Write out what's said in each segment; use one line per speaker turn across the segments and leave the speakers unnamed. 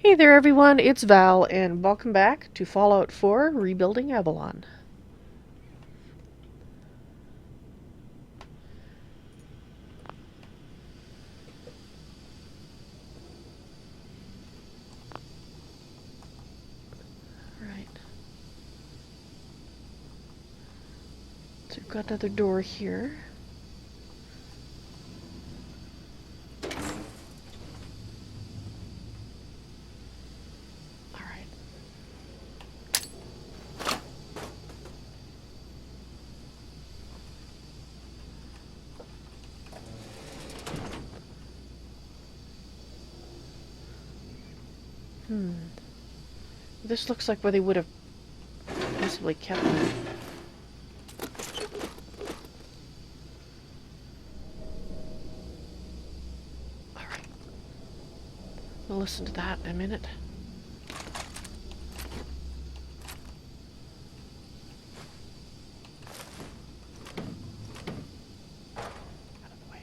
Hey there everyone, it's Val, and welcome back to Fallout 4 Rebuilding Avalon. Alright. So we've got another door here. Alright. This looks like where they would have possibly kept them. Alright. We'll listen to that in a minute. Out of the way.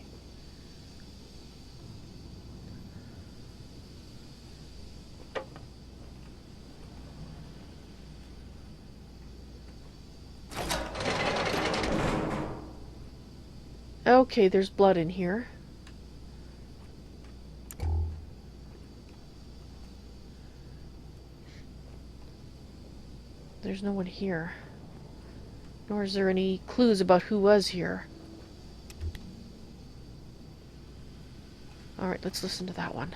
Okay, there's blood in here. There's no one here. Nor is there any clues about who was here. Alright, let's listen to that one.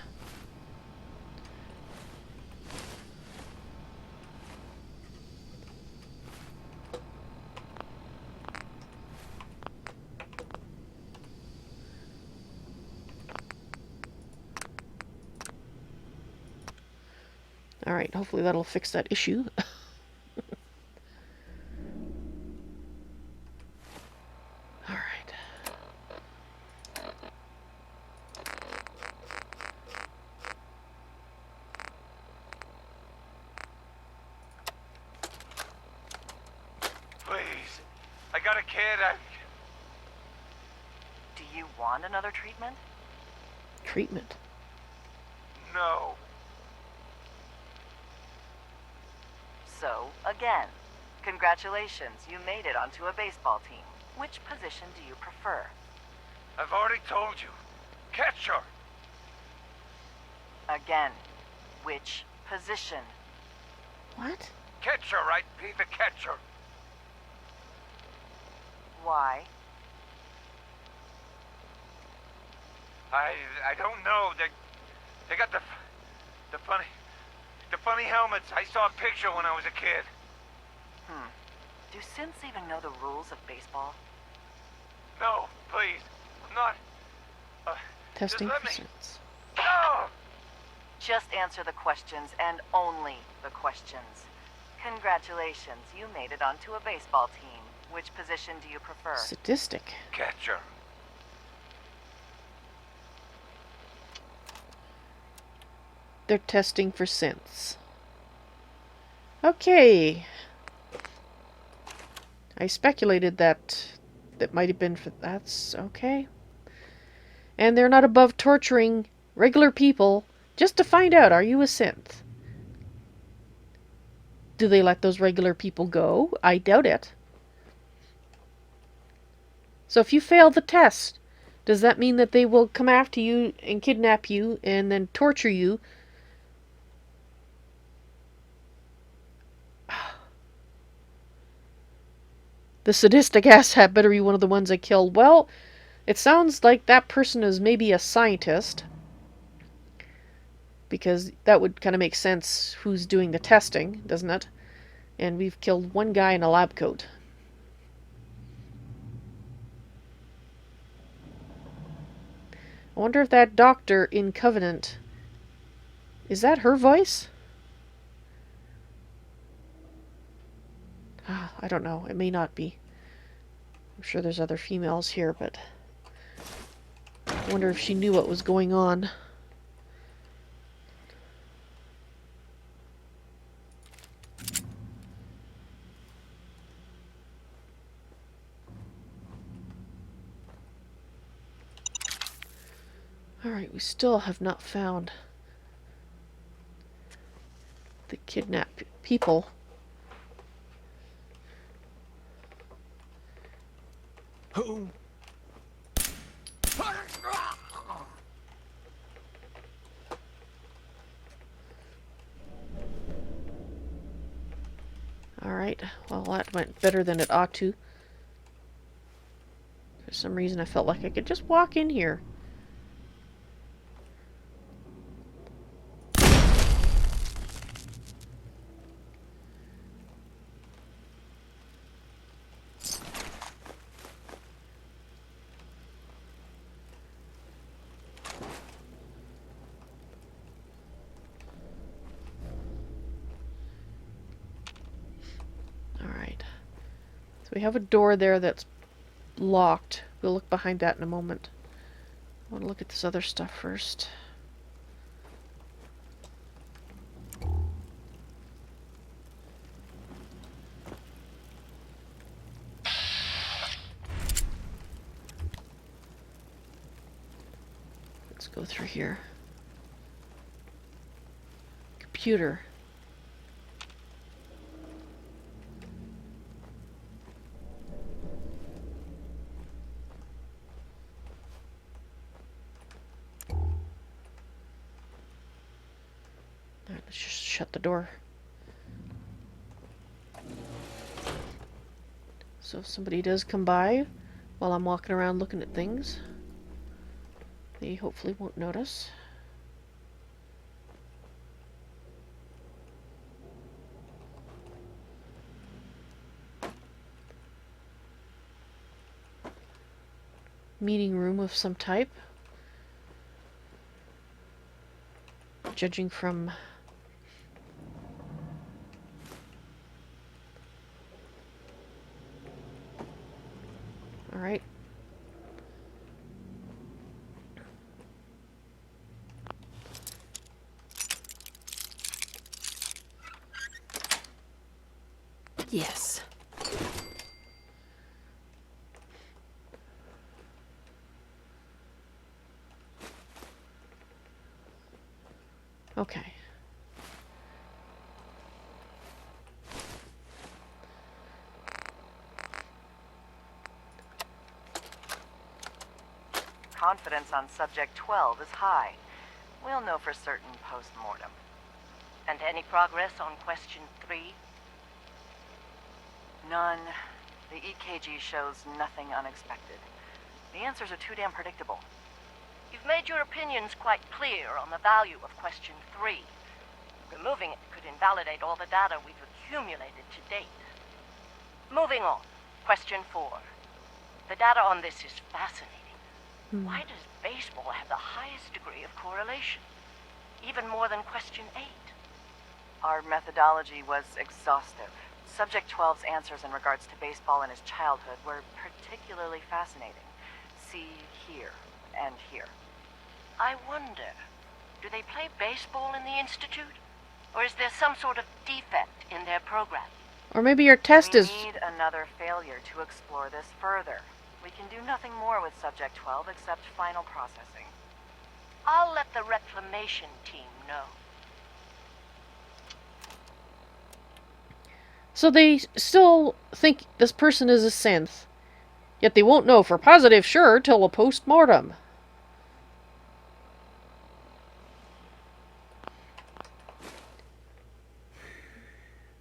Alright, hopefully that'll fix that issue. Alright.
Please. I got a kid.
Do you want another treatment?
Treatment.
No.
So, again, congratulations, you made it onto a baseball team. Which position do you prefer?
I've already told you. Catcher.
Again, which position?
What?
Catcher, right? Be the catcher.
Why?
I don't know. They got the funny helmets. I saw a picture when I was a kid.
Do synths even know the rules of baseball?
No, please. I'm not.
Testing
just
for
let me.
sense.
No.
Just answer the questions, and only the questions. Congratulations, you made it onto a baseball team. Which position do you prefer?
Sadistic.
Catcher.
They're testing for synths. Okay. I speculated that might have been for... That's okay. And they're not above torturing regular people just to find out, are you a synth? Do they let those regular people go? I doubt it. So if you fail the test, does that mean that they will come after you and kidnap you and then torture you? The sadistic asshat better be one of the ones I killed. Well, it sounds like that person is maybe a scientist. Because that would kind of make sense who's doing the testing, doesn't it? And we've killed one guy in a lab coat. I wonder if that doctor in Covenant... Is that her voice? I don't know. It may not be. I'm sure there's other females here, but... I wonder if she knew what was going on. Alright, we still have not found the kidnapped people.
Who?
Alright, well that went better than it ought to. For some reason I felt like I could just walk in here. Alright. So we have a door there that's locked. We'll look behind that in a moment. I want to look at this other stuff first. Let's go through here. Computer. Alright, let's just shut the door. So if somebody does come by while I'm walking around looking at things, they hopefully won't notice. Meeting room of some type. Judging from alright.
Yes.
Okay.
Confidence on subject 12 is high. We'll know for certain post-mortem.
And any progress on question 3?
None. The EKG shows nothing unexpected. The answers are too damn predictable.
You've made your opinions quite clear on the value of question 3. Removing it could invalidate all the data we've accumulated to date. Moving on. Question 4. The data on this is fascinating. Why does baseball have the highest degree of correlation? Even more than question 8.
Our methodology was exhaustive. Subject 12's answers in regards to baseball in his childhood were particularly fascinating. See here and here.
I wonder, do they play baseball in the Institute? Or is there some sort of defect in their program?
Or maybe your test
We
is...
need another failure to explore this further. We can do nothing more with Subject 12 except final processing.
I'll let the reclamation team know.
So they still think this person is a synth, yet they won't know for positive sure till a post-mortem.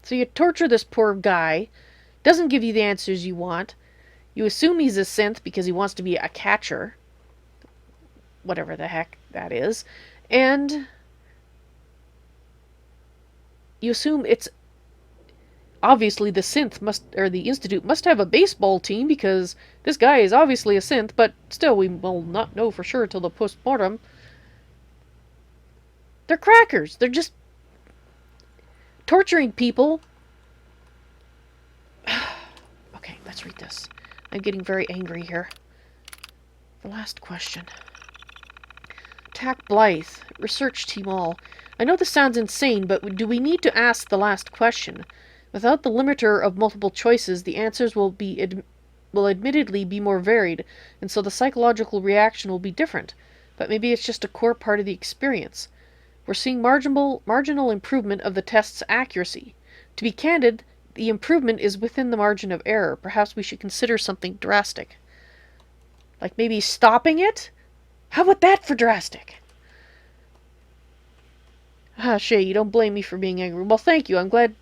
So you torture this poor guy, doesn't give you the answers you want. You assume he's a synth because he wants to be a catcher. Whatever the heck that is. And you assume it's obviously the synth must, or the Institute must have a baseball team because this guy is obviously a synth, but still we will not know for sure till the post-mortem. They're crackers. They're just torturing people. Okay, let's read this. I'm getting very angry here. The last question. Tack Blythe, research team all. I know this sounds insane, but do we need to ask the last question? Without the limiter of multiple choices, the answers will admittedly be more varied, and so the psychological reaction will be different. But maybe it's just a core part of the experience. We're seeing marginal improvement of the test's accuracy. To be candid, the improvement is within the margin of error. Perhaps we should consider something drastic. Like maybe stopping it? How about that for drastic? Ah, Shay, you don't blame me for being angry. Well, thank you. I'm glad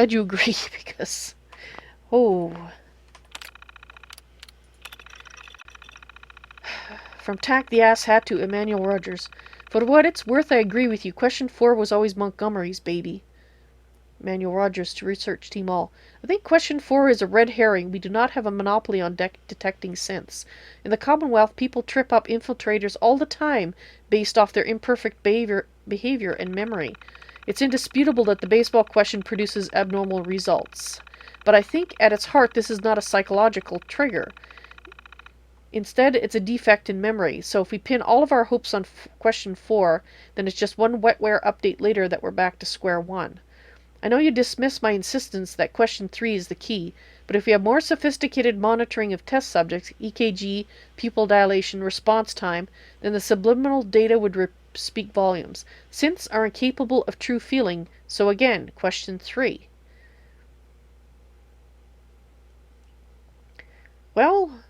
you agree, because... Oh... From Tack the Asshat to Emmanuel Rogers. For what it's worth, I agree with you. Question 4 was always Montgomery's baby. Emmanuel Rogers to Research Team All. I think question 4 is a red herring. We do not have a monopoly on detecting synths. In the Commonwealth, people trip up infiltrators all the time based off their imperfect behavior and memory. It's indisputable that the baseball question produces abnormal results. But I think at its heart this is not a psychological trigger. Instead, it's a defect in memory. So if we pin all of our hopes on question 4, then it's just one wetware update later that we're back to square one. I know you dismiss my insistence that question 3 is the key, but if we have more sophisticated monitoring of test subjects, EKG, pupil dilation, response time, then the subliminal data would speak volumes. Synths are incapable of true feeling, so again, question 3. Well...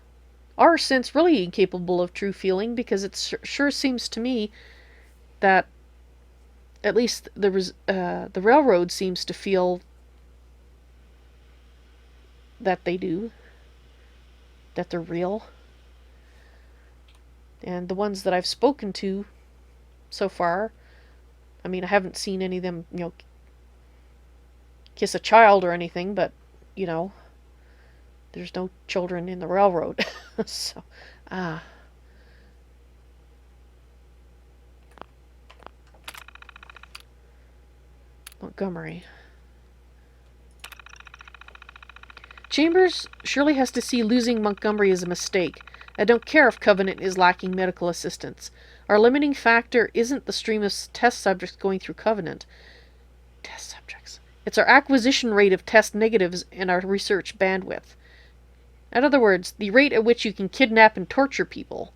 Are synths really incapable of true feeling? Because it sure seems to me that at least the railroad seems to feel that they do. That they're real. And the ones that I've spoken to so far, I mean, I haven't seen any of them, kiss a child or anything, but, there's no children in the railroad. So, Montgomery. Chambers surely has to see losing Montgomery as a mistake. I don't care if Covenant is lacking medical assistance. Our limiting factor isn't the stream of test subjects going through Covenant. Test subjects. It's our acquisition rate of test negatives and our research bandwidth. In other words, the rate at which you can kidnap and torture people.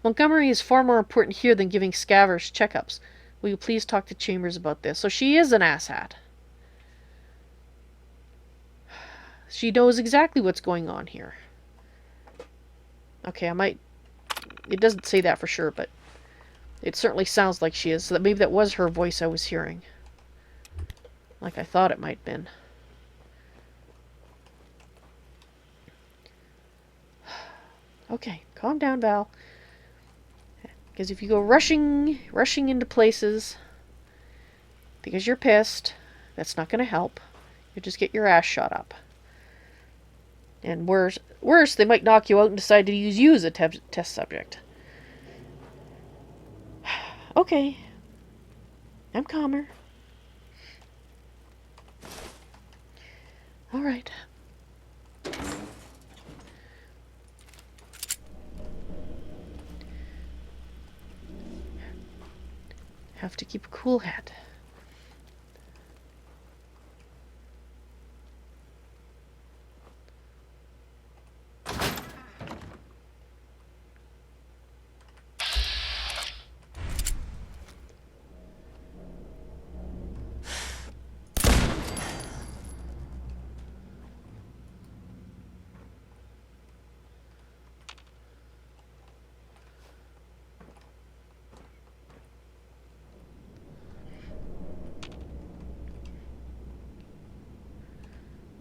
Montgomery is far more important here than giving scavengers checkups. Will you please talk to Chambers about this? So she is an asshat. She knows exactly what's going on here. Okay, I might... It doesn't say that for sure, but it certainly sounds like she is. So that maybe that was her voice I was hearing. Like I thought it might have been. Okay, calm down, Val. Because if you go rushing into places because you're pissed, that's not going to help. You'll just get your ass shot up. And worse, they might knock you out and decide to use you as a test subject. Okay. I'm calmer. All right. Have to keep a cool head.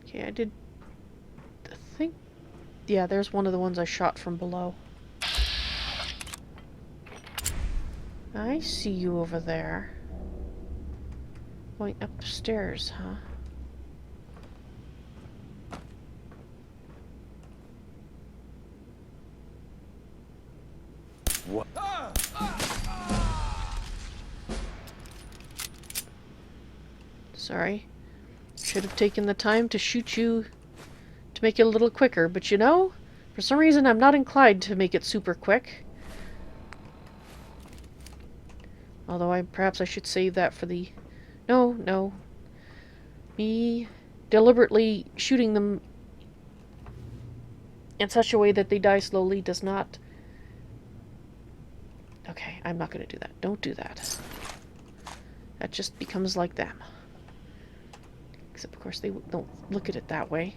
Okay, I did... I think... Yeah, there's one of the ones I shot from below. I see you over there. Going up the stairs, huh?
What?
Sorry. Should have taken the time to shoot you to make it a little quicker, but for some reason I'm not inclined to make it super quick. Although perhaps I should save that for the... No. Me deliberately shooting them in such a way that they die slowly does not... Okay, I'm not going to do that. Don't do that. that just becomes like them. Except, of course, they don't look at it that way.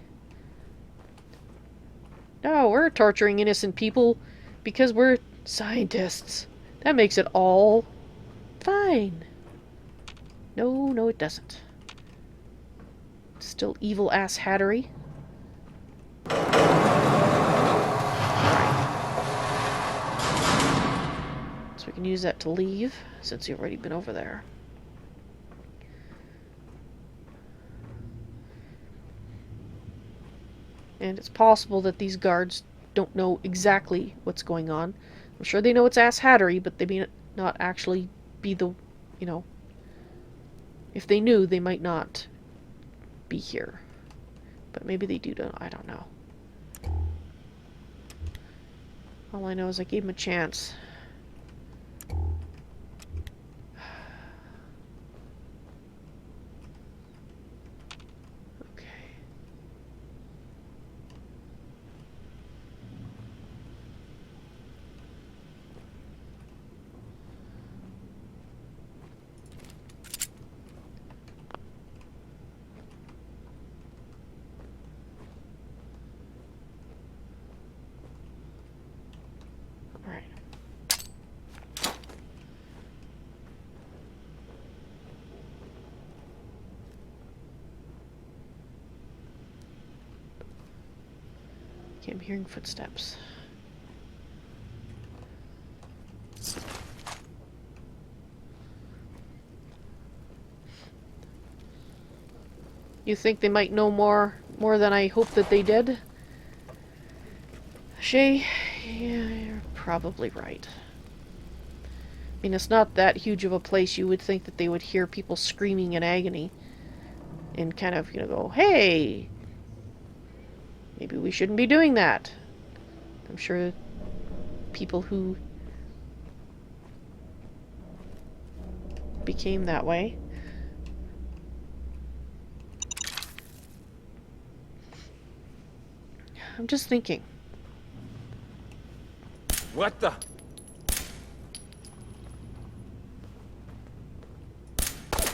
No, we're torturing innocent people because we're scientists. That makes it all fine. No, no, it doesn't. Still evil-ass hattery. So we can use that to leave, since you've already been over there. And it's possible that these guards don't know exactly what's going on. I'm sure they know it's ass hattery, but they may not actually be the, you know... If they knew, they might not be here. But maybe they do, I don't know. All I know is I gave him a chance. Okay. Alright. Okay, I'm hearing footsteps. You think they might know more than I hope that they did? Shay, yeah, you're probably right. I mean, it's not that huge of a place. You would think that they would hear people screaming in agony and kind of, you know, go, hey, maybe we shouldn't be doing that. I'm sure people who became that way. I'm just thinking.
What the?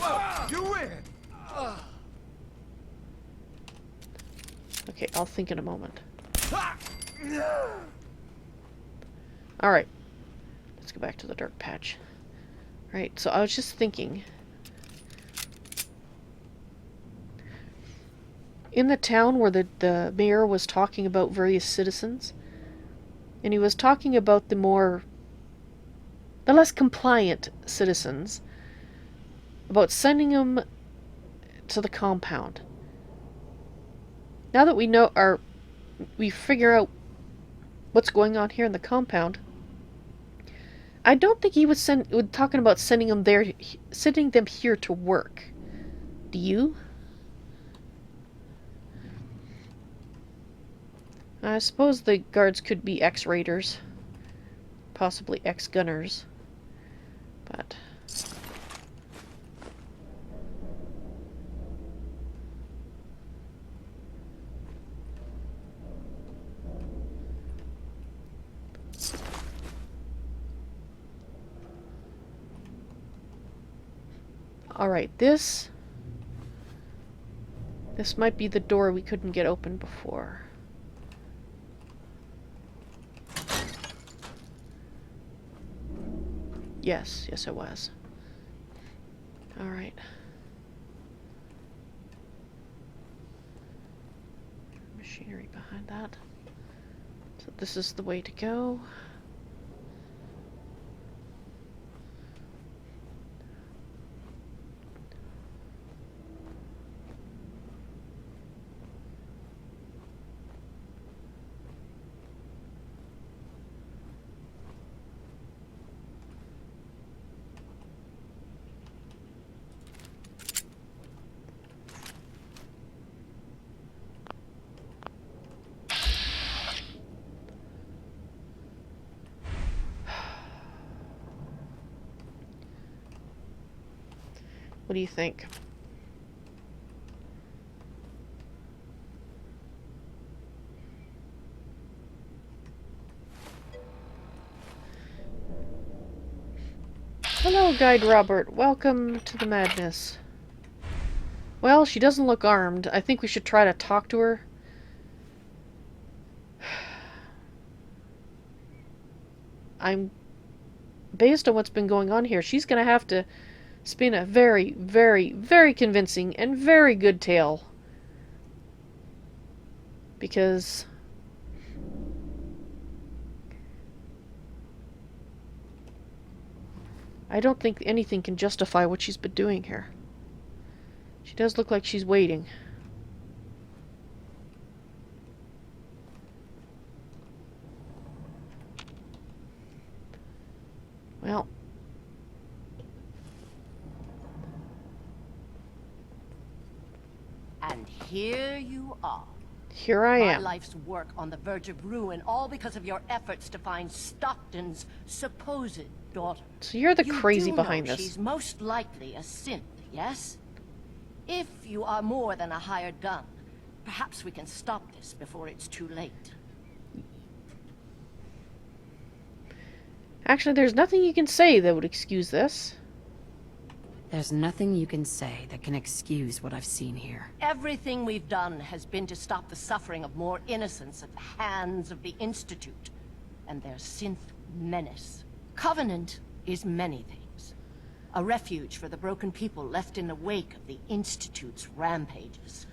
Whoa, you win!
Okay, I'll think in a moment. Alright. Let's go back to the dark patch. Alright, so I was just thinking. In the town where the mayor was talking about various citizens, and he was talking about the less compliant citizens, about sending them to the compound. Now that we figure out what's going on here in the compound, I don't think he was talking about sending them here to work. Do you? I suppose the guards could be ex-raiders, possibly ex-gunners, but... Alright, this might be the door we couldn't get open before. Yes, it was. Alright. Machinery behind that. So this is the way to go. What do you think? Hello, Guide Robert. Welcome to the madness. Well, she doesn't look armed. I think we should try to talk to her. Based on what's been going on here, she's gonna have to spin a very, very, very convincing and very good tale. Because I don't think anything can justify what she's been doing here. She does look like she's waiting. Well.
And here you are.
Here I
My
am.
life's work on the verge of ruin, all because of your efforts to find Stockton's supposed daughter.
So you're the
You
crazy
do
behind
know
this.
She's most likely a synth, yes? If you are more than a hired gun, perhaps we can stop this before it's too late.
Actually, there's nothing you can say that would excuse this.
There's nothing you can say that can excuse what I've seen here.
Everything we've done has been to stop the suffering of more innocents at the hands of the Institute and their synth menace. Covenant is many things. A refuge for the broken people left in the wake of the Institute's rampages.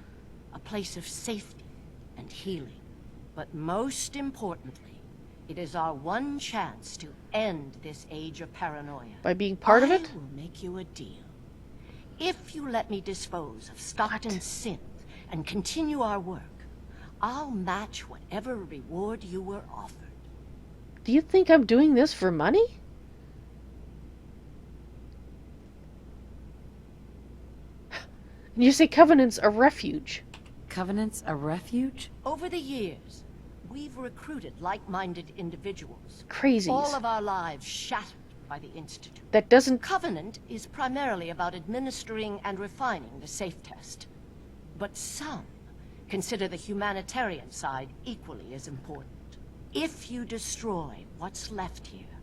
A place of safety and healing. But most importantly, it is our one chance to end this age of paranoia.
By being part of it?
I will make you a deal. If you let me dispose of Stockton's synth and continue our work, I'll match whatever reward you were offered.
Do you think I'm doing this for money? And you say Covenant's a refuge.
Covenant's a refuge?
Over the years, we've recruited like-minded individuals.
Crazies.
All of our lives shattered by the Institute.
That doesn't...
Covenant is primarily about administering and refining the safe test. But some consider the humanitarian side equally as important. If you destroy what's left here,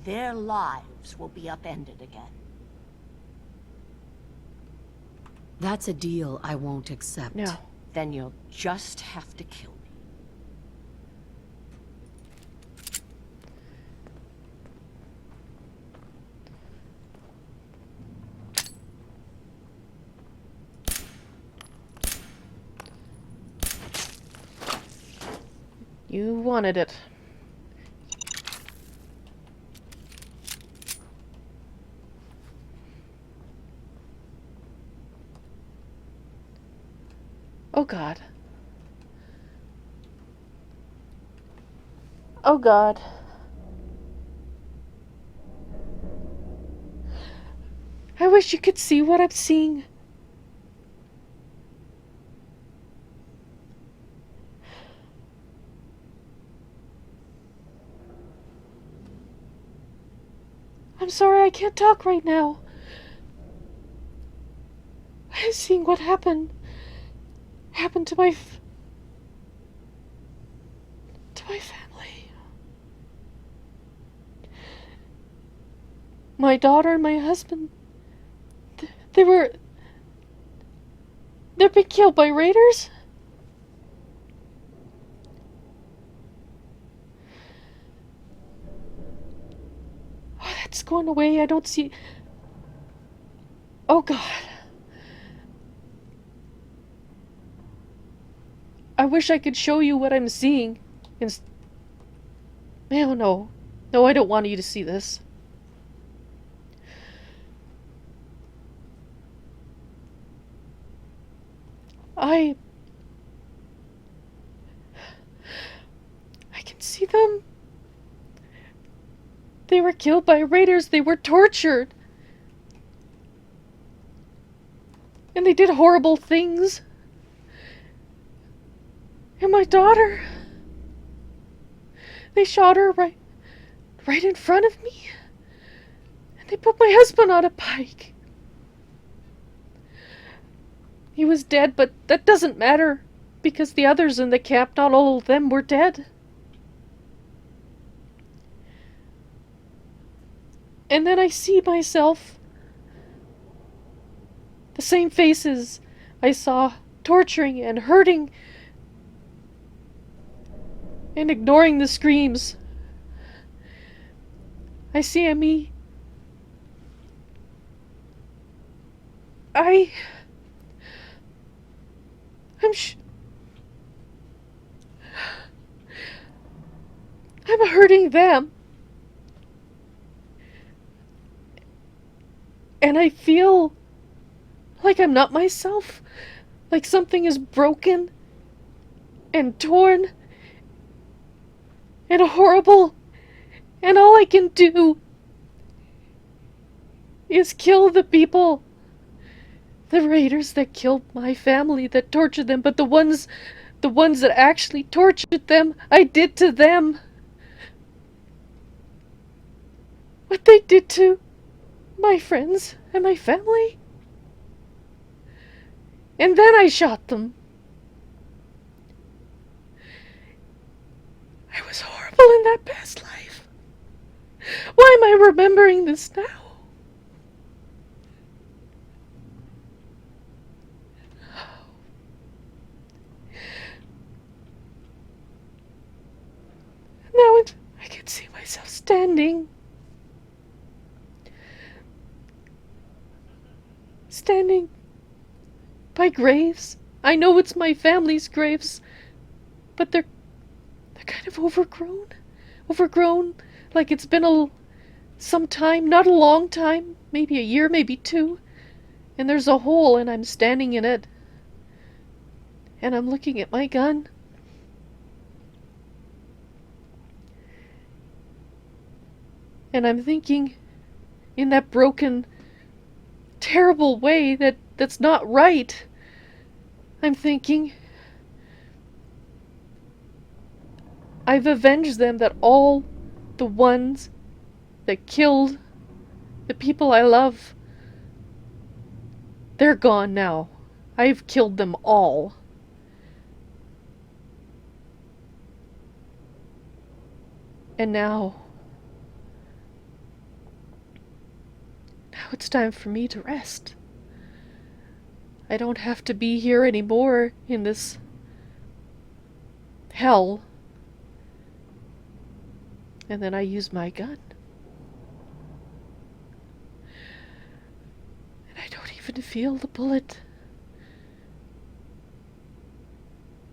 their lives will be upended again.
That's a deal I won't accept.
No.
Then you'll just have to kill me.
You wanted it. Oh God. Oh God. I wish you could see what I'm seeing. I'm sorry, I can't talk right now. I'm seeing what happened to my family. My daughter and my husband, they're being killed by raiders. Oh, that's going away. I don't see... Oh God. I wish I could show you what I'm seeing. Oh no. No, I don't want you to see this. I can see them. They were killed by raiders. They were tortured. And they did horrible things. And my daughter, they shot her right in front of me. And they put my husband on a pike. He was dead, but that doesn't matter, because the others in the camp, not all of them were dead. And then I see myself, the same faces I saw torturing and hurting and ignoring the screams. I see me. I'm hurting them. And I feel like I'm not myself. Like something is broken and torn and horrible. And all I can do is kill the people. The raiders that killed my family, that tortured them, but the ones that actually tortured them, I did to them what they did to my friends and my family. And then I shot them. I was horrible in that past life. Why am I remembering this now? Now I can see myself standing by graves. I know it's my family's graves, but they're kind of overgrown, like it's been some time, not a long time, maybe a year, maybe 2, and there's a hole and I'm standing in it, and I'm looking at my gun. And I'm thinking, in that broken, terrible way that's not right, I'm thinking, I've avenged them, that all the ones that killed the people I love, they're gone now. I've killed them all. And now it's time for me to rest. I don't have to be here anymore in this hell. And then I use my gun. And I don't even feel the bullet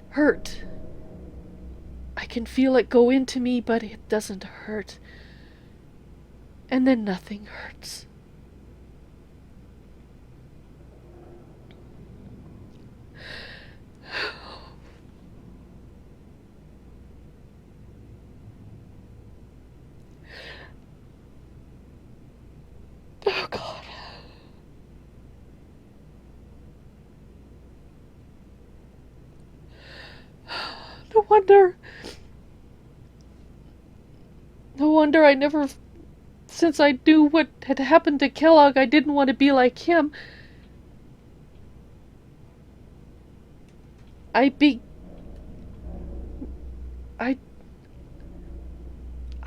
hurt. I can feel it go into me, but it doesn't hurt. And then nothing hurts. Oh, God. No wonder I never, since I knew what had happened to Kellogg, I didn't want to be like him. I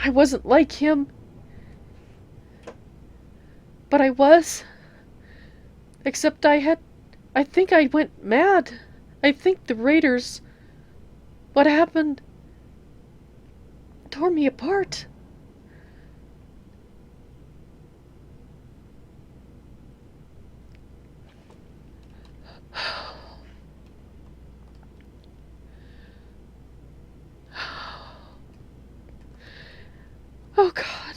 wasn't like him. But I was. Except I think I went mad. I think the raiders, what happened, tore me apart. Oh, God.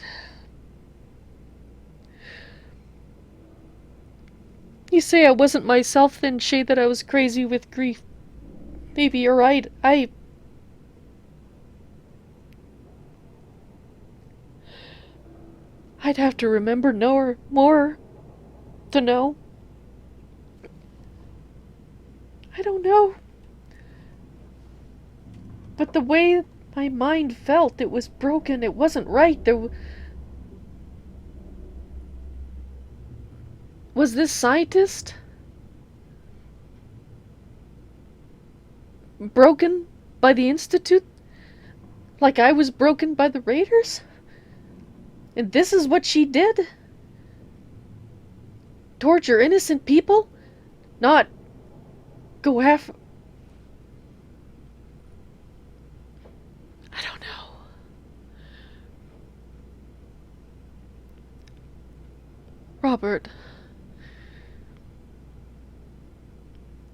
You say I wasn't myself, then, Shay, that I was crazy with grief. Maybe you're right. I'd have to remember more to know. I don't know. But the way my mind felt, it was broken. It wasn't right. Was this scientist broken by the Institute? Like I was broken by the Raiders? And this is what she did? Torture innocent people? Not go half... I don't know. Robert.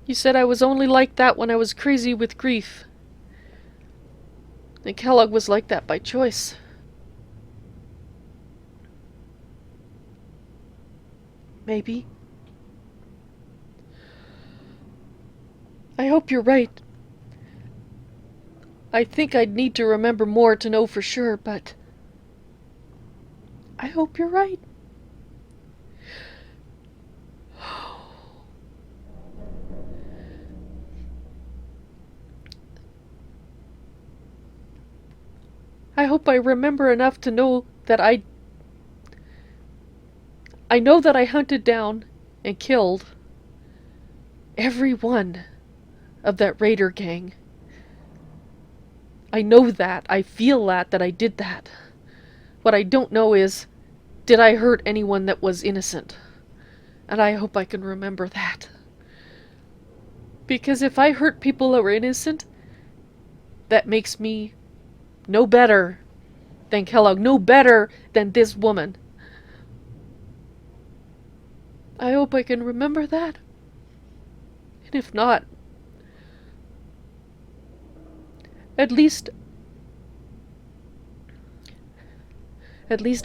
You said I was only like that when I was crazy with grief. And Kellogg was like that by choice. Maybe. I hope you're right. I think I'd need to remember more to know for sure, but I hope you're right. I hope I remember enough to know that I know that I hunted down and killed every one of that raider gang. I know that. I feel that I did that. What I don't know is, did I hurt anyone that was innocent? And I hope I can remember that. Because if I hurt people that were innocent, that makes me no better than Kellogg, no better than this woman. I hope I can remember that. And if not, at least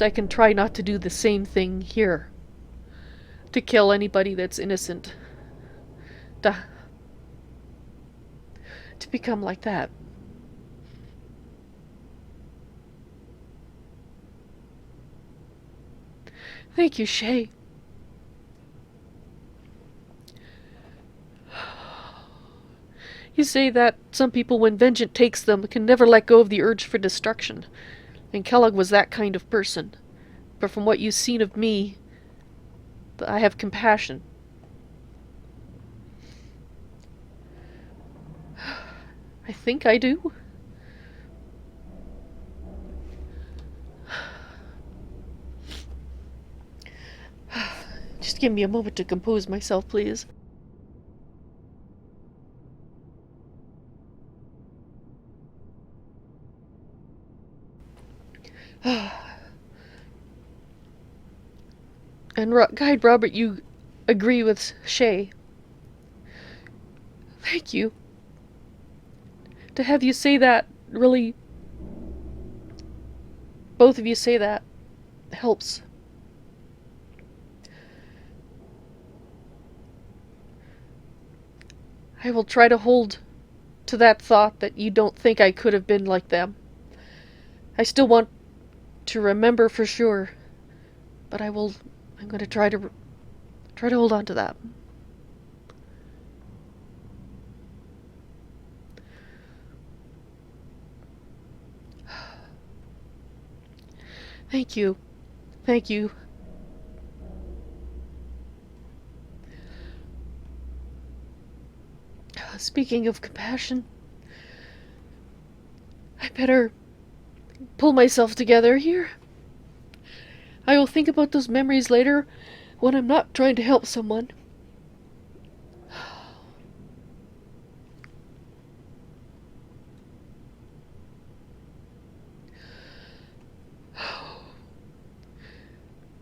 I can try not to do the same thing here. To kill anybody that's innocent. To become like that. Thank you, Shay. You say that some people, when vengeance takes them, can never let go of the urge for destruction. And Kellogg was that kind of person. But from what you've seen of me, I have compassion. I think I do. Just give me a moment to compose myself, please. And Guide Robert, you agree with Shay. Thank you. To have you say that really... Both of you say that helps. I will try to hold to that thought that you don't think I could have been like them. I still want to remember for sure, but I'm going to try to hold on to that. Thank you. Thank you. Speaking of compassion, I better pull myself together here. I will think about those memories later when I'm not trying to help someone.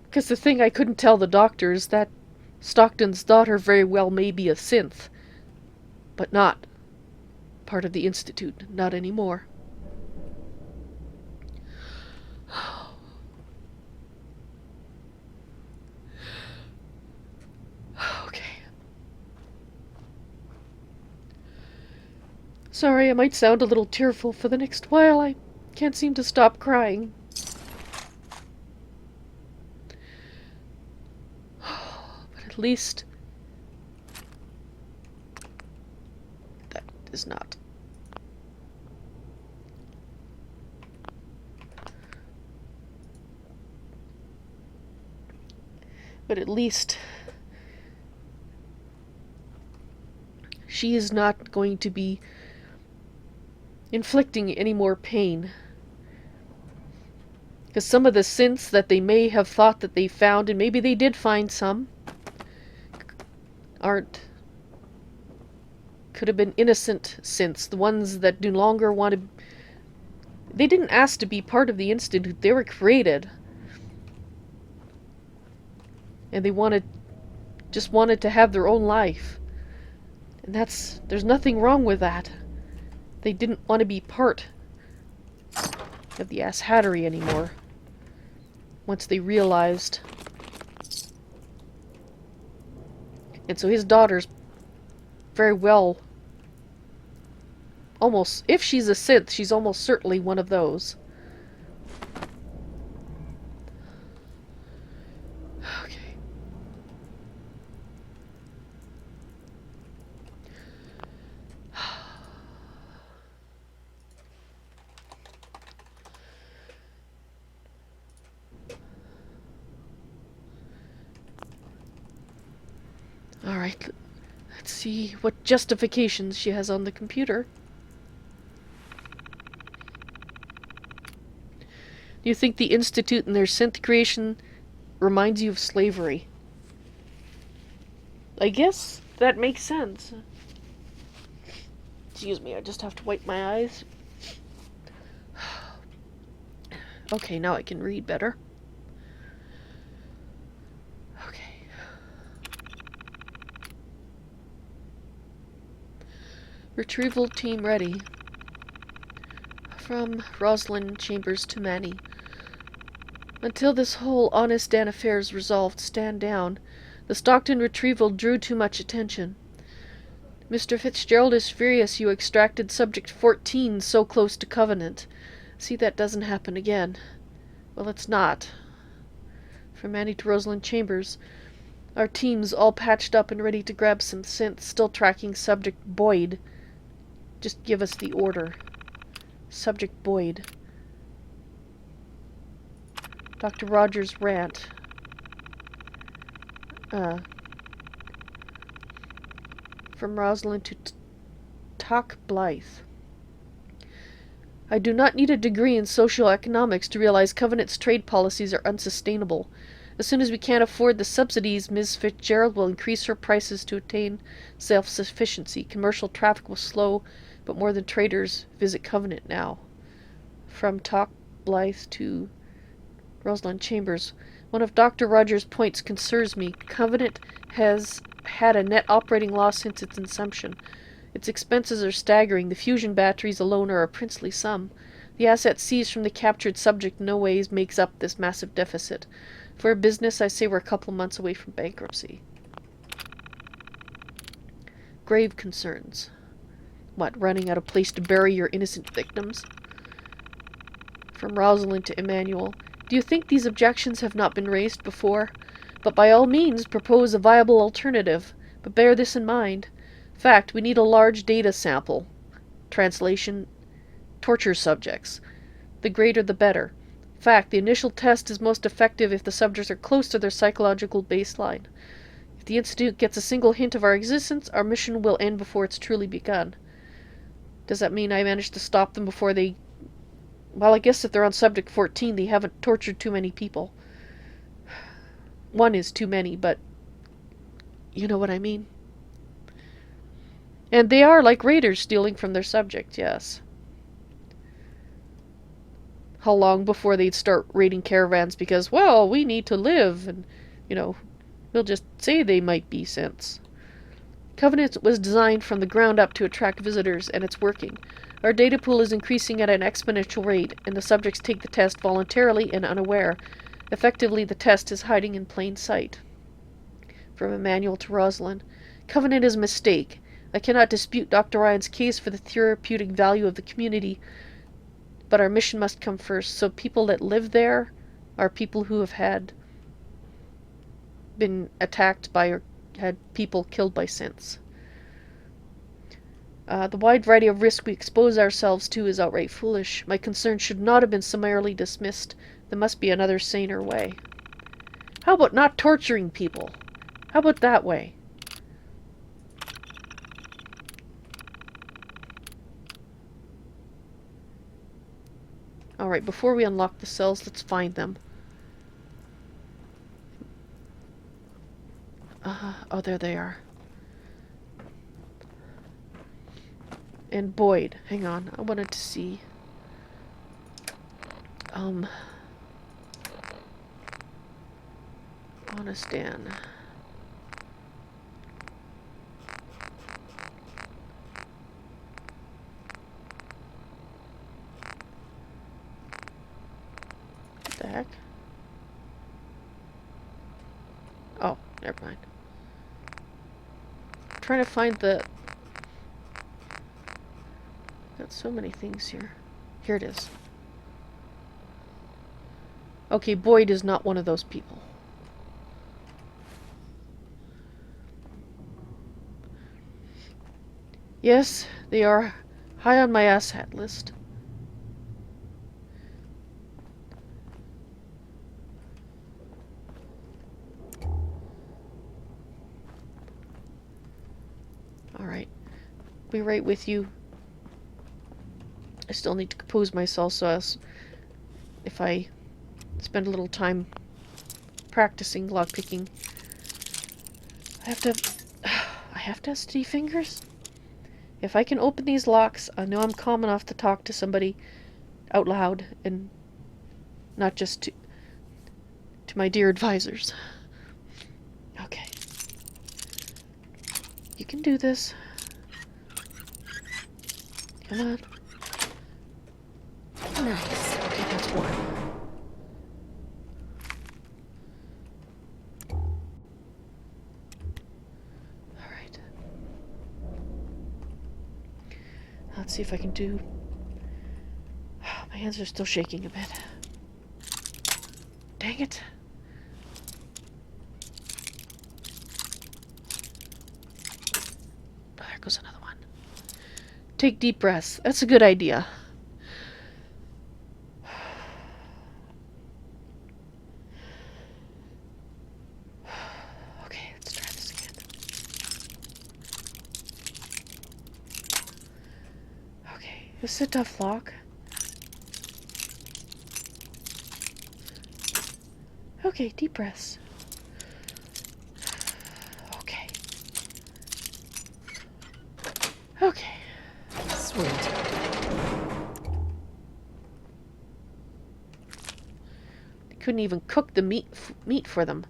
Because the thing I couldn't tell the doctor is that Stockton's daughter very well may be a synth, but not part of the Institute, not anymore. Okay. Sorry, I might sound a little tearful for the next while. I can't seem to stop crying. But at least that is not. But at least she is not going to be inflicting any more pain. Because some of the synths that they may have thought that they found, and maybe they did find some, could have been innocent synths, the ones that no longer wanted. They didn't ask to be part of the Institute. They were created, and they just wanted to have their own life. And there's nothing wrong with that. They didn't want to be part of the ass hattery anymore. Once they realized. And so his daughter's very well, almost, if she's a synth, she's almost certainly one of those. Okay. Alright, let's see what justifications she has on the computer. Do you think the Institute and their synth creation reminds you of slavery? I guess that makes sense. Excuse me, I just have to wipe my eyes. Okay, now I can read better. Retrieval team ready. From Rosalind Chambers to Manny. Until this whole Honest Dan affair is resolved, stand down. The Stockton retrieval drew too much attention. Mr. Fitzgerald is furious you extracted Subject 14 so close to Covenant. See that doesn't happen again. Well, it's not. From Manny to Rosalind Chambers. Our team's all patched up and ready to grab some synths, still tracking Subject Boyd. Just give us the order. Subject Boyd. Dr. Rogers' rant. From Rosalind to Talk Blythe. I do not need a degree in social economics to realize Covenant's trade policies are unsustainable. As soon as we can't afford the subsidies, Ms. Fitzgerald will increase her prices to attain self-sufficiency. Commercial traffic will slow, but more than traders visit Covenant now. From Talk Blythe to Rosalind Chambers. One of Dr. Rogers' points concerns me. Covenant has had a net operating loss since its inception. Its expenses are staggering. The fusion batteries alone are a princely sum. The asset seized from the captured subject in no ways makes up this massive deficit. For a business, I say we're a couple months away from bankruptcy. Grave concerns. What, running out of place to bury your innocent victims? From Rosalind to Emmanuel. Do you think these objections have not been raised before? But by all means, propose a viable alternative. But bear this in mind. Fact, we need a large data sample. Translation, torture subjects. The greater the better. Fact, the initial test is most effective if the subjects are close to their psychological baseline. If the Institute gets a single hint of our existence, our mission will end before it's truly begun. Does that mean I managed to stop them before they... Well, I guess if they're on Subject 14, they haven't tortured too many people. One is too many, but... You know what I mean? And they are like raiders stealing from their subject, yes. How long before they'd start raiding caravans because, well, we need to live, and, you know, we'll just say they might be synths. Covenant was designed from the ground up to attract visitors, and it's working. Our data pool is increasing at an exponential rate, and the subjects take the test voluntarily and unaware. Effectively, the test is hiding in plain sight. From Emmanuel to Rosalind. Covenant is a mistake. I cannot dispute Dr. Ryan's case for the therapeutic value of the community, but our mission must come first. So people that live there are people who have been attacked by or had people killed by synths. The wide variety of risk we expose ourselves to is outright foolish. My concern should not have been summarily dismissed. There must be another saner way. How about not torturing people? How about that way? Alright, before we unlock the cells, let's find them. Oh, there they are. And Boyd. Hang on, I wanted to see. Honest Dan. What the heck? Oh, never mind. I'm trying to find the... Got so many things here. Here it is. Okay, Boyd is not one of those people. Yes, they are high on my asshat list. Alright. Be right with you. I still need to compose myself, so if I spend a little time practicing lockpicking, I have to have steady fingers. If I can open these locks, I know I'm calm enough to talk to somebody out loud and not just to my dear advisors. Okay. You can do this. Come on.
Nice.
Okay, that's one. Alright. Let's see if I can do... My hands are still shaking a bit. Dang it. Oh, there goes another one. Take deep breaths. That's a good idea. Okay, let's try this again. Okay, this is a tough lock. Okay, deep breaths. Okay. Okay.
Sweet.
They couldn't even cook the meat for them.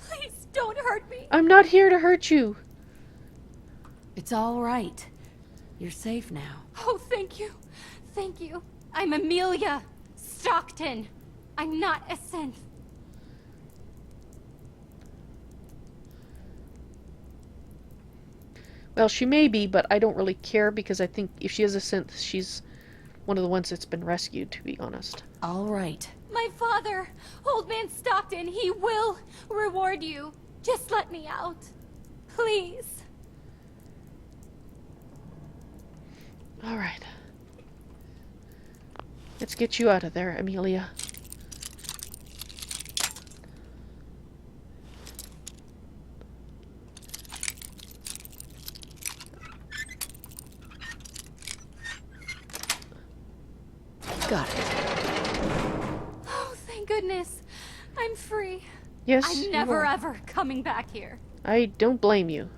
Please don't hurt me.
I'm not here to hurt you.
It's all right. You're safe now.
Oh, thank you. Thank you. I'm Amelia Stockton. I'm not a synth.
Well, she may be, but I don't really care because I think if she is a synth, she's one of the ones that's been rescued, to be honest.
All right.
My father, Old Man Stockton, he will reward you. Just let me out. Please.
Alright. Let's get you out of there, Amelia.
Got it.
Oh, thank goodness. I'm free.
Yes,
I'm
you
never
are.
ever coming back here.
I don't blame you.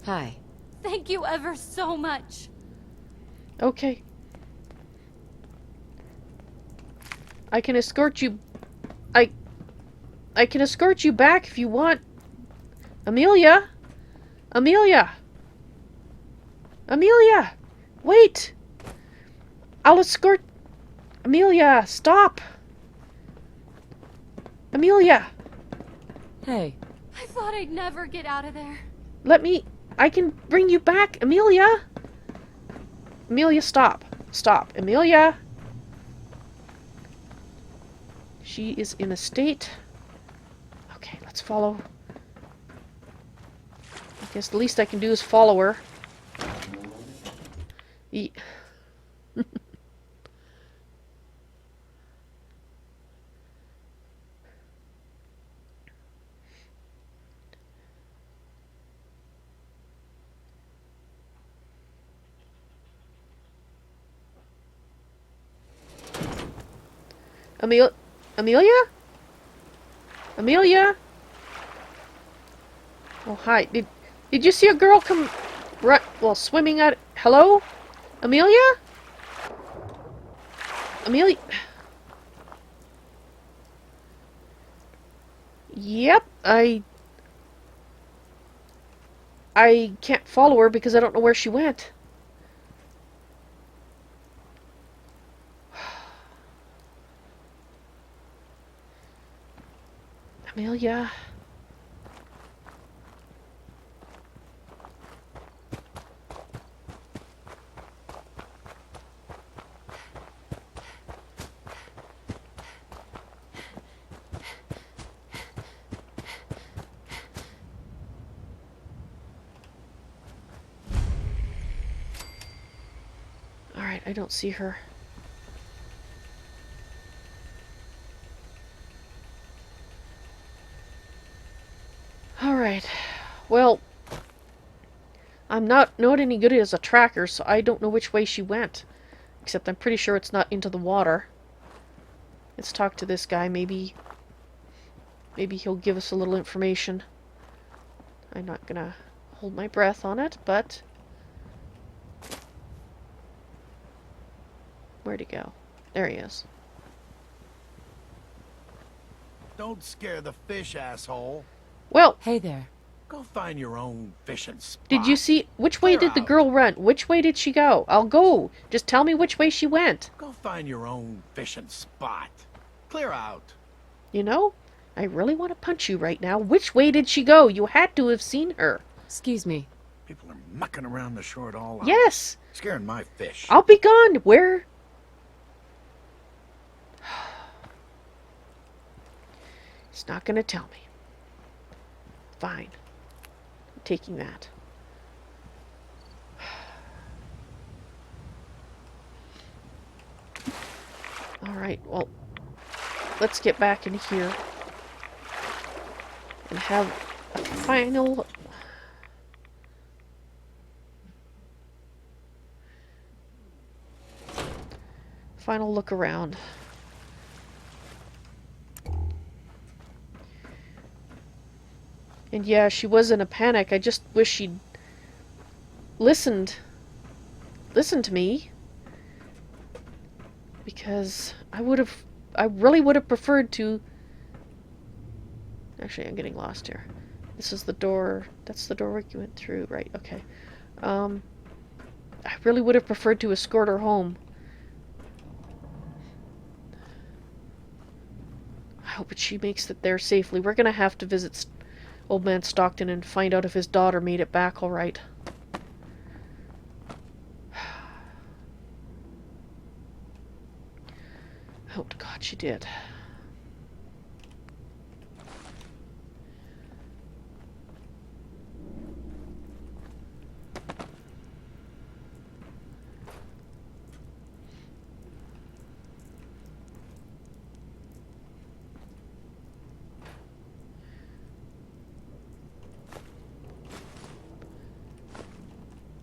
Hi.
Thank you ever so much.
Okay. I can escort you... I can escort you back if you want. Amelia? Amelia! Amelia! Wait! I'll escort... Amelia, stop! Amelia!
Hey.
I thought I'd never get out of there.
Let me... I can bring you back, Amelia! Amelia, stop. Stop. Amelia! She is in a state... Okay, let's follow. I guess the least I can do is follow her. Amelia? Amelia? Oh, hi. Did you see a girl come swimming out? Hello? Amelia? Amelia? Yep, I can't follow her because I don't know where she went. Amelia. Alright, I don't see her. Alright. Well, I'm not any good as a tracker, so I don't know which way she went. Except I'm pretty sure it's not into the water. Let's talk to this guy. Maybe he'll give us a little information. I'm not gonna hold my breath on it, but... Where'd he go? There he is.
Don't scare the fish, asshole.
Well,
Hey there.
Go find your own fishing spot.
did you see... Which way
Clear
did the
out.
girl run? Which way did she go? I'll go. Just tell me which way she went.
Go find your own fishing spot. Clear out.
You know, I really want to punch you right now. Which way did she go? You had to have seen her.
Excuse me.
People are mucking around the shore at all hours.
Yes.
Scaring my fish.
I'll be gone. Where... He's not going to tell me. Fine. I'm taking that. Alright, well, let's get back in here and have a final look around. And yeah, she was in a panic. I just wish she'd listened to me. Because I really would have preferred to... Actually, I'm getting lost here. This is the door. That's the door we went through. Right, okay. I really would have preferred to escort her home. I hope she makes it there safely. We're gonna have to visit Old Man Stockton and find out if his daughter made it back all right. Oh, God, she did.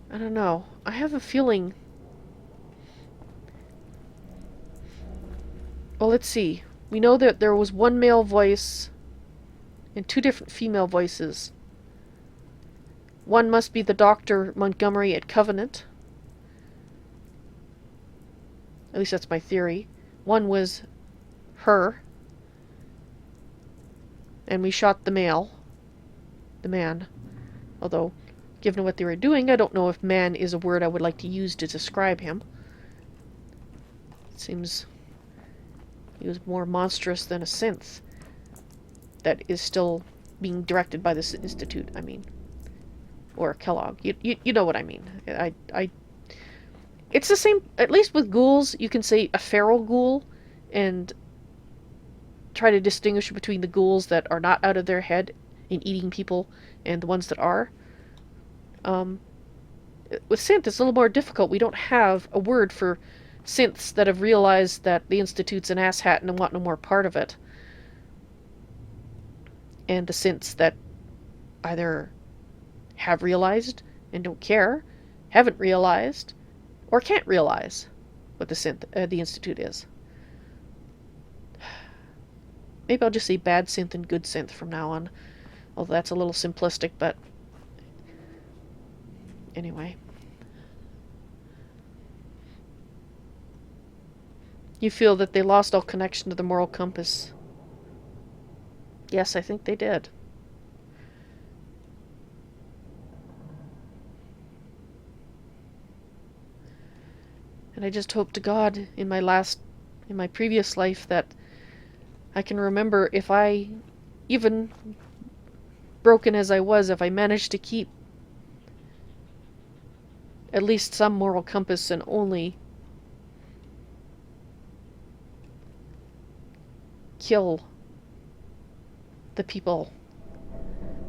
I don't know. I have a feeling... Well, let's see. We know that there was one male voice and two different female voices. One must be the Dr. Montgomery at Covenant. At least that's my theory. One was her. And we shot the male. The man. Although, given what they were doing, I don't know if man is a word I would like to use to describe him. It seems... he was more monstrous than a synth that is still being directed by this institute, I mean. Or Kellogg. You know what I mean. It's the same, at least with ghouls, you can say a feral ghoul and try to distinguish between the ghouls that are not out of their head in eating people and the ones that are. With synth, it's a little more difficult. We don't have a word for synths that have realized that the Institute's an asshat and want no more part of it. And the synths that either have realized and don't care, haven't realized, or can't realize what the Institute is. Maybe I'll just say bad synth and good synth from now on. Although that's a little simplistic, but anyway. You feel that they lost all connection to the moral compass. Yes, I think they did. And I just hope to God in my previous life that I can remember, if I, even broken as I was, if I managed to keep at least some moral compass and only kill the people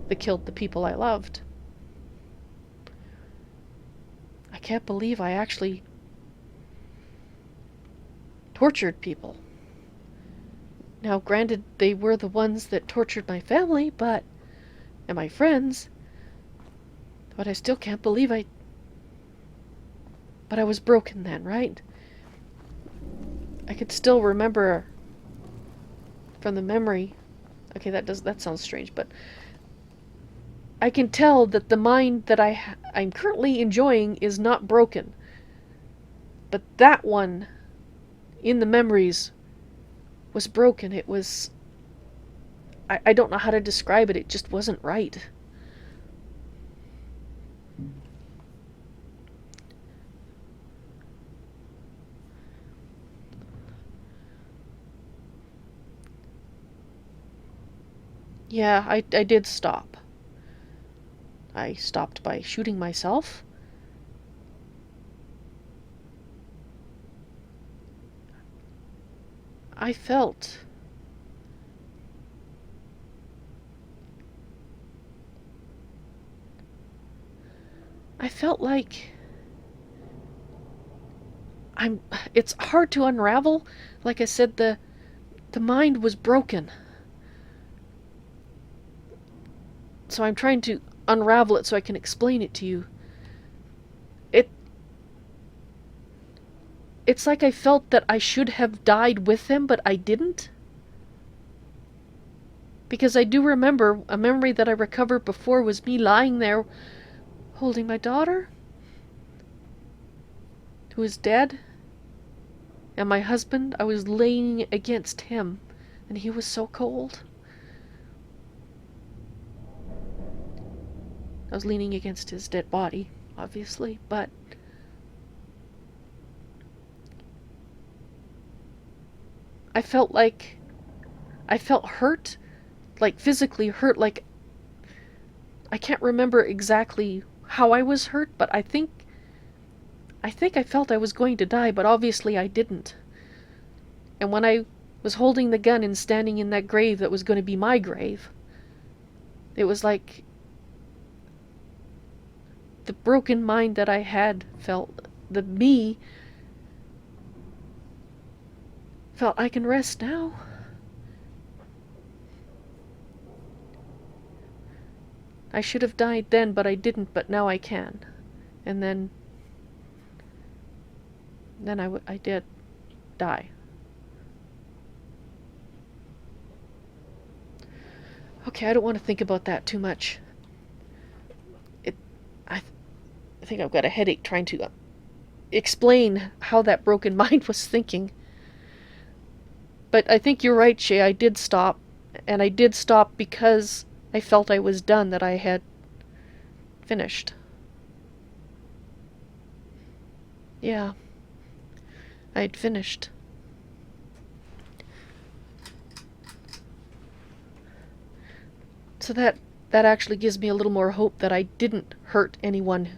that killed the people I loved. I can't believe I actually tortured people. Now, granted, they were the ones that tortured my family, and my friends, but I still can't believe but I was broken then, right? I could still remember from the memory. Okay, that sounds strange, but I can tell that the mind that I'm currently enjoying is not broken. But that one, in the memories, was broken. It was... I don't know how to describe it. It just wasn't right. Yeah, I did stop. I stopped by shooting myself. I felt like it's hard to unravel. Like I said, the mind was broken. So I'm trying to unravel it so I can explain it to you. It's like I felt that I should have died with him, but I didn't. Because I do remember, a memory that I recovered before was me lying there holding my daughter, who is dead, and my husband. I was laying against him, and he was so cold. I was leaning against his dead body, obviously, but I felt hurt, like physically hurt, like I can't remember exactly how I was hurt, but I think I felt I was going to die, but obviously I didn't. And when I was holding the gun and standing in that grave that was going to be my grave, it was like the broken mind that I had felt, the me felt I can rest now. I should have died then, but I didn't, but now I can. And then I did die. Okay, I don't want to think about that too much. I think I've got a headache trying to explain how that broken mind was thinking. But I think you're right, Shay. I did stop. And I did stop because I felt I was done, that I had finished. Yeah. I had finished. So that actually gives me a little more hope that I didn't hurt anyone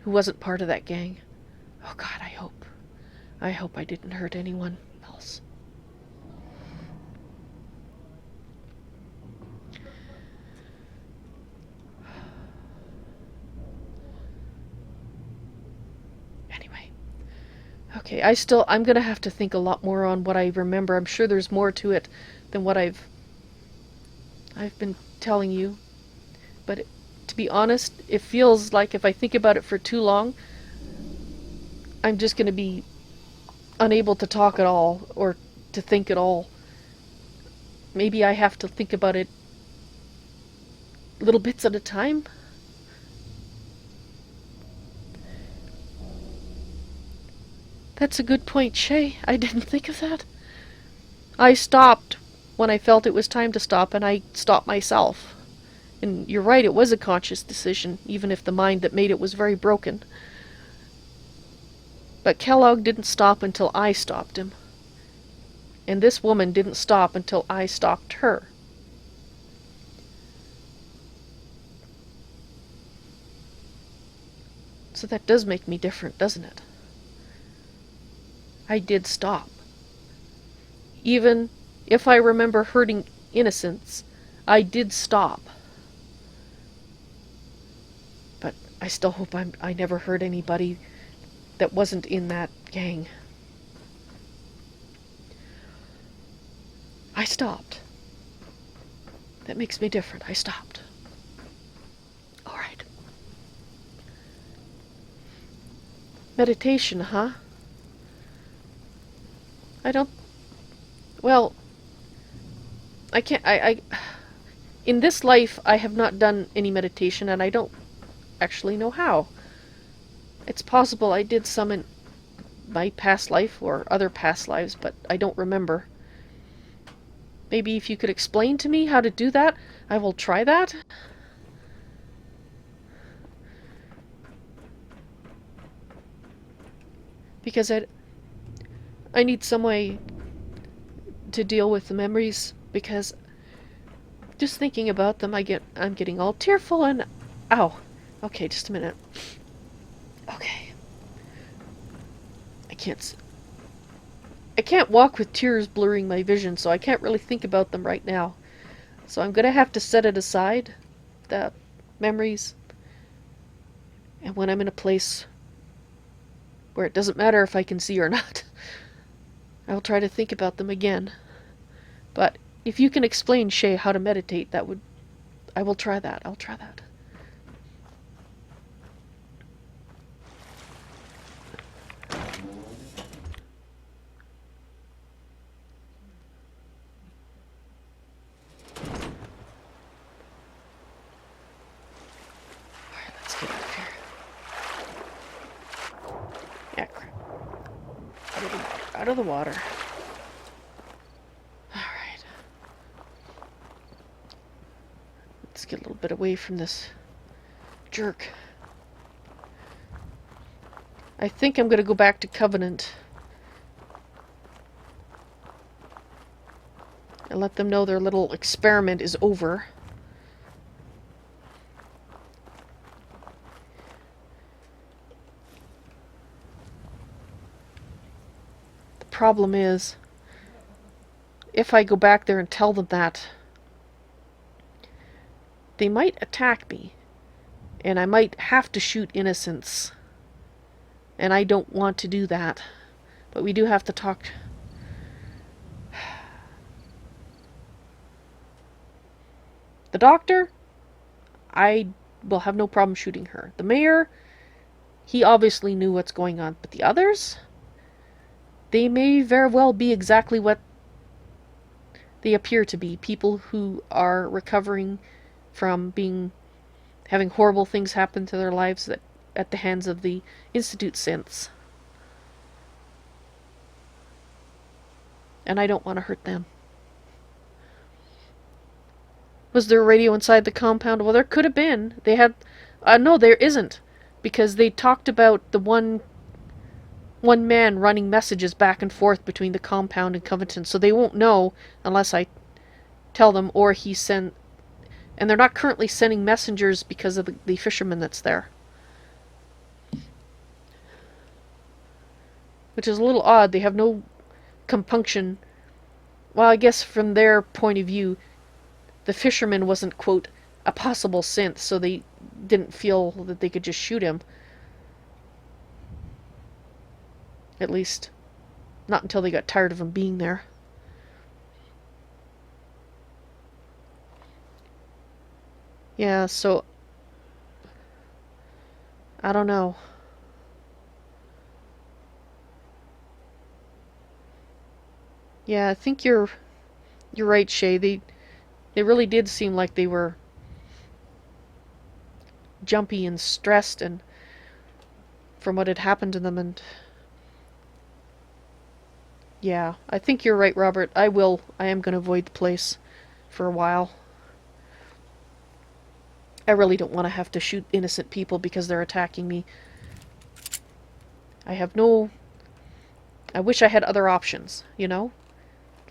who wasn't part of that gang. Oh God, I hope. I hope I didn't hurt anyone else. Anyway. Okay, I'm gonna have to think a lot more on what I remember. I'm sure there's more to it than what I've been telling you. But to be honest, it feels like if I think about it for too long, I'm just gonna be unable to talk at all, or to think at all. maybe I have to think about it little bits at a time. That's a good point, Shay. I didn't think of that. I stopped when I felt it was time to stop, and I stopped myself. And you're right, it was a conscious decision, even if the mind that made it was very broken. But Kellogg didn't stop until I stopped him. And this woman didn't stop until I stopped her. So that does make me different, doesn't it? I did stop. Even if I remember hurting innocents, I did stop. But I still hope I never hurt anybody that wasn't in that gang. I stopped. That makes me different. I stopped. Alright. Meditation, huh? I don't... Well, I can't... in this life, I have not done any meditation, and I don't actually know how. It's possible I did some in my past life or other past lives, but I don't remember. Maybe if you could explain to me how to do that, I will try that. Because I need some way to deal with the memories, because just thinking about them, I'm getting all tearful and... Ow. Okay, just a minute. Okay. I can't walk with tears blurring my vision, so I can't really think about them right now. So I'm gonna have to set it aside, the memories, and when I'm in a place where it doesn't matter if I can see or not, I'll try to think about them again. But if you can explain, Shay, how to meditate, I will try that. I'll try that. Alright, let's get out of here. Yeah, crap. Out of the water. Alright. Let's get a little bit away from this jerk. I think I'm going to go back to Covenant and let them know their little experiment is over. The problem is, if I go back there and tell them that, they might attack me, and I might have to shoot innocents. And I don't want to do that. But we do have to talk. The doctor, I will have no problem shooting her. The mayor, he obviously knew what's going on. But the others, they may very well be exactly what they appear to be. People who are recovering from having horrible things happen to their lives at the hands of the Institute synths. And I don't want to hurt them. Was there a radio inside the compound? Well, there could have been. They had... no, there isn't. Because they talked about the one man running messages back and forth between the compound and Covington. So they won't know unless I tell them, or he sent... And they're not currently sending messengers because of the fisherman that's there. Which is a little odd. They have no compunction. Well, I guess from their point of view, the fisherman wasn't, quote, a possible synth, so they didn't feel that they could just shoot him. At least, not until they got tired of him being there. Yeah, so... I don't know. Yeah, I think you're You're right, Shay. They really did seem like they were jumpy and stressed and from what had happened to them, and yeah, I think you're right, Robert. I am going to avoid the place for a while. I really don't want to have to shoot innocent people because they're attacking me. I have no... I wish I had other options, you know?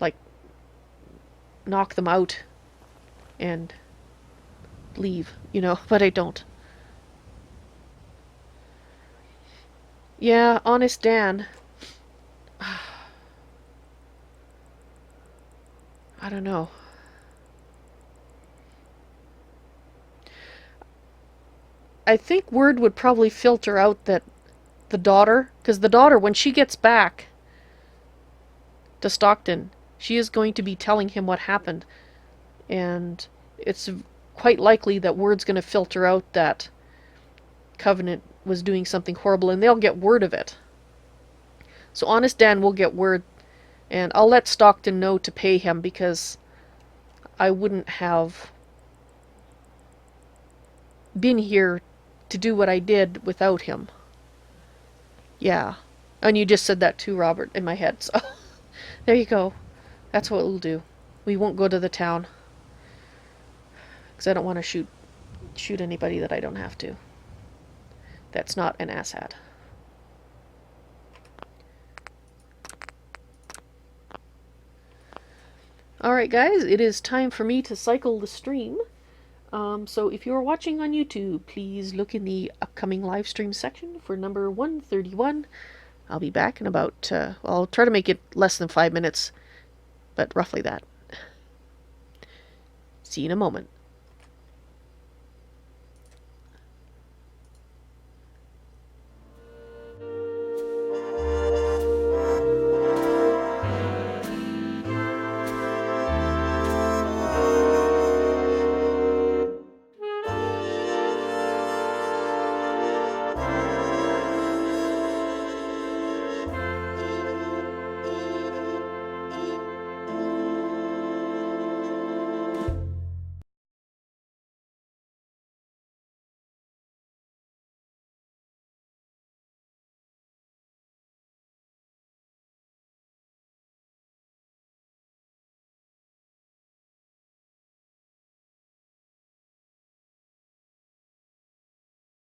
Like, knock them out and leave, you know? But I don't. Yeah, Honest Dan. I don't know. I think word would probably filter out that the daughter, because the daughter, when she gets back to Stockton, she is going to be telling him what happened. And it's quite likely that word's going to filter out that Covenant was doing something horrible, and they'll get word of it. So Honest Dan will get word, and I'll let Stockton know to pay him, because I wouldn't have been here to do what I did without him. Yeah. And you just said that too, Robert, in my head, so there you go. That's what we'll do. We won't go to the town, because I don't want to shoot anybody that I don't have to. That's not an asshat. Alright guys, it is time for me to cycle the stream. So if you're watching on YouTube, please look in the upcoming live stream section for number 131. I'll be back in about, I'll try to make it less than 5 minutes, but roughly that. See you in a moment.